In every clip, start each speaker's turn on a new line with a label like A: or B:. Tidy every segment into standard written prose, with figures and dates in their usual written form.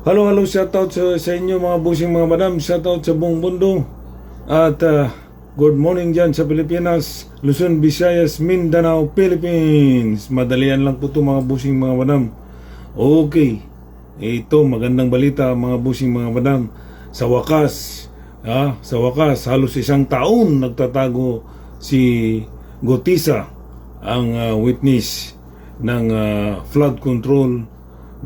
A: Hello, shoutout sa inyo mga busing mga madam, shoutout sa buong mundo. At good morning dyan sa Pilipinas, Luzon, Visayas, Mindanao, Philippines. Madalian lang po ito mga busing mga madam. Okay, ito magandang balita mga busing mga madam. Sa wakas, halos isang taon nagtatago si Gutisa, ang witness ng flood control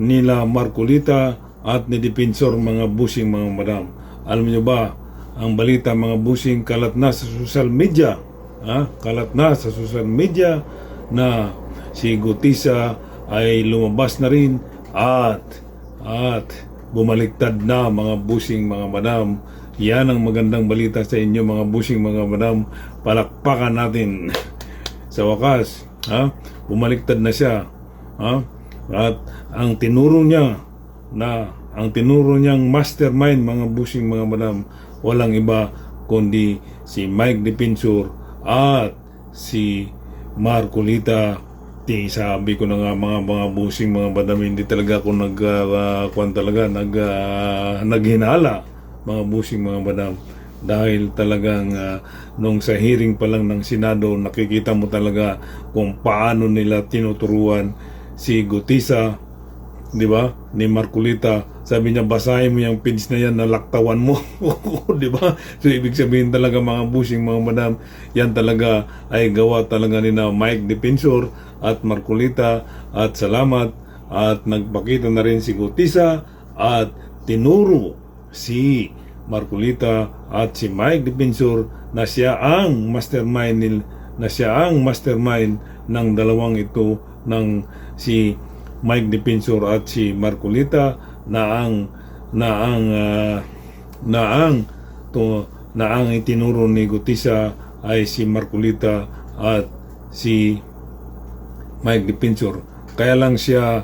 A: nila Marcolita at ni Dipensor mga busing mga madam. Alam niyo ba, ang balita mga busing kalat na sa social media, na si Gutisa ay lumabas na rin at bumaliktad na mga busing mga madam. Yan ang magandang balita sa inyo mga busing mga madam. Palakpakan natin. Sa wakas, bumaliktad na siya. At ang tinuro niyang mastermind mga busing mga madam, walang iba kundi si Mike Dipensor at si Marcolita. Sabi ko na nga mga busing mga madam, hindi talaga ako naghinala mga busing mga madam, dahil talagang nung sa hearing pa lang ng Senado, nakikita mo talaga kung paano nila tinuturuan si Gutisa, di ba, ni Marcolita. Sabi niya, basahin mo yung page na yan, nalaktawan mo. Di ba? So ibig sabihin talaga mga busing mga madam, yan talaga ay gawa talaga ni na Mike Dipensor at Marcolita. At salamat, at nagpakita na rin si Gutisa at tinuro si Marcolita at si Mike Dipensor na siya ang mastermind ng dalawang ito, ng si Mike Dipensor at si Marcolita, na ang itinuro ni Gutisa ay si Marcolita at si Mike Dipensor. Kaya lang siya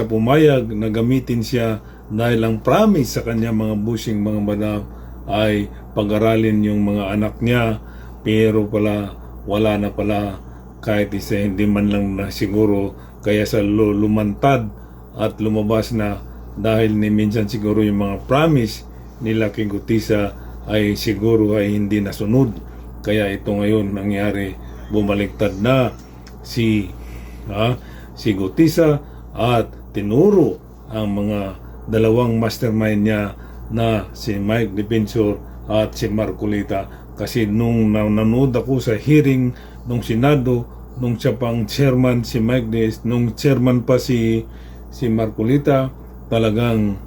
A: pumayag na gamitin siya dahil ang promise sa kanya mga busing mga madam ay pag-aralin yung mga anak niya, pero pala wala na pala kahit isa, hindi man lang na siguro, kaya sa lumantad at lumabas na dahil ni minsan siguro yung mga promise nila kay Gutisa ay siguro ay hindi nasunod. Kaya ito ngayon nangyari, bumaliktad na si Gutisa at tinuro ang mga dalawang mastermind niya na si Mike Dipensor at si Marcolita. Kasi nung nanood ako sa hearing nung Senado, nung siya pang chairman si Mike Des, nung chairman pa si Marcolita, talagang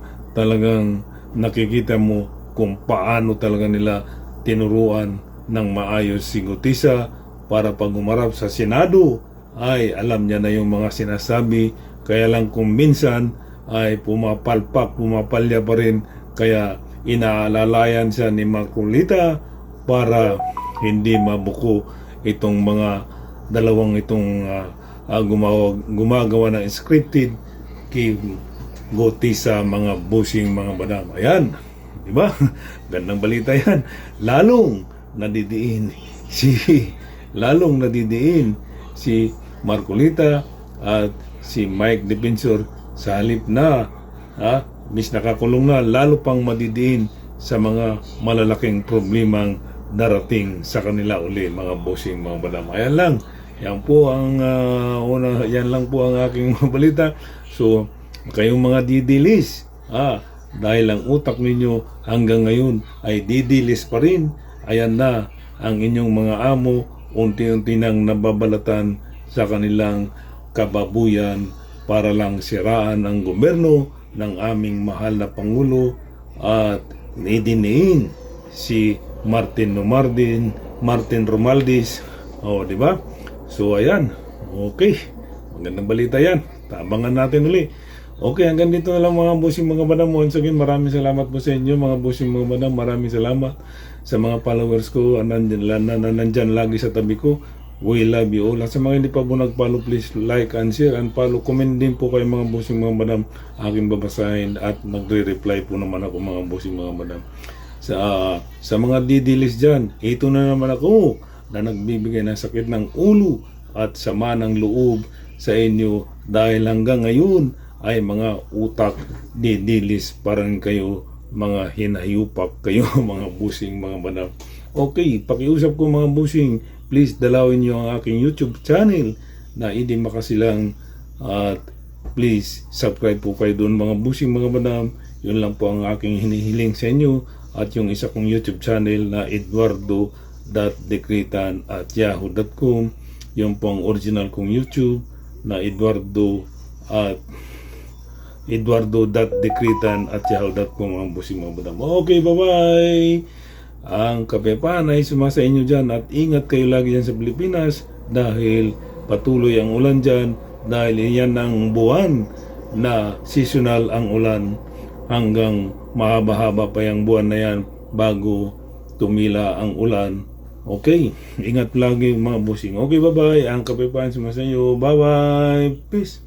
A: nakikita mo kung paano talaga nila tinuruan ng maayos si Gutisa para pag umarap sa Senado ay alam niya na yung mga sinasabi. Kaya lang kung minsan ay pumapalya pa rin, kaya inaalalayan siya ni Marcolita para hindi mabuko itong mga dalawang itong gumagawa ng scripted kay Gutisa mga busing mga madam. Ayan, di ba? Gandang balita yan. Lalong nadidiin si Marcolita at si Mike Dipensor. Sa halip na nakakulong na, lalo pang madidiin sa mga malalaking problemang darating sa kanila uli mga bossing mga madam. Ayan lang, yan lang po ang aking balita. So kayong mga didilis, dahil ang utak ninyo hanggang ngayon ay didilis pa rin, ayan na ang inyong mga amo unti-unti nang nababalatan sa kanilang kababuyan para lang siraan ang gobyerno ng aming mahal na Pangulo at nidiniin si Martin Romualdez. Di ba? So ayan, okay, magandang balita yan, tabangan natin uli. Okay, hanggang dito na lang mga busing mga madam. Once again, maraming salamat po sa inyo mga busing mga madam. Maraming salamat sa mga followers ko na nandyan lagi sa tabi ko. We love you all. At sa mga hindi pa po nag-follow, please like and share and follow. Comment din po kayo mga busing mga madam. Aking babasahin at magre-reply po naman ako mga busing mga madam. Sa mga didilis dyan, ito na naman ako na nagbibigay ng sakit ng ulo at sama ng loob sa inyo dahil hanggang ngayon ay mga utak didilis, parang kayo mga hinayupak kayo mga busing mga madam. Okay, pakiusap ko mga busing, please dalawin niyo ang aking YouTube channel na hindi makasilang, at please subscribe po kayo doon mga busing mga madam. Yun lang po ang aking hinihiling sa inyo. At yung isa kong YouTube channel na eduardo.decretan@yahoo.com, yung po ang original kong YouTube na eduardo.decretan@yahoo.com ang busing mga madam. Okay, bye-bye! Ang Kape-Pan ay sumasa inyo dyan, at ingat kayo lagi dyan sa Pilipinas dahil patuloy ang ulan dyan, dahil yan ang buwan na seasonal ang ulan, hanggang mahaba-haba pa yung buwan na yan bago tumila ang ulan. Okay, ingat lagi mga busing. Okay, bye-bye. Ang Kape-Pan sumasa inyo. Bye-bye. Peace.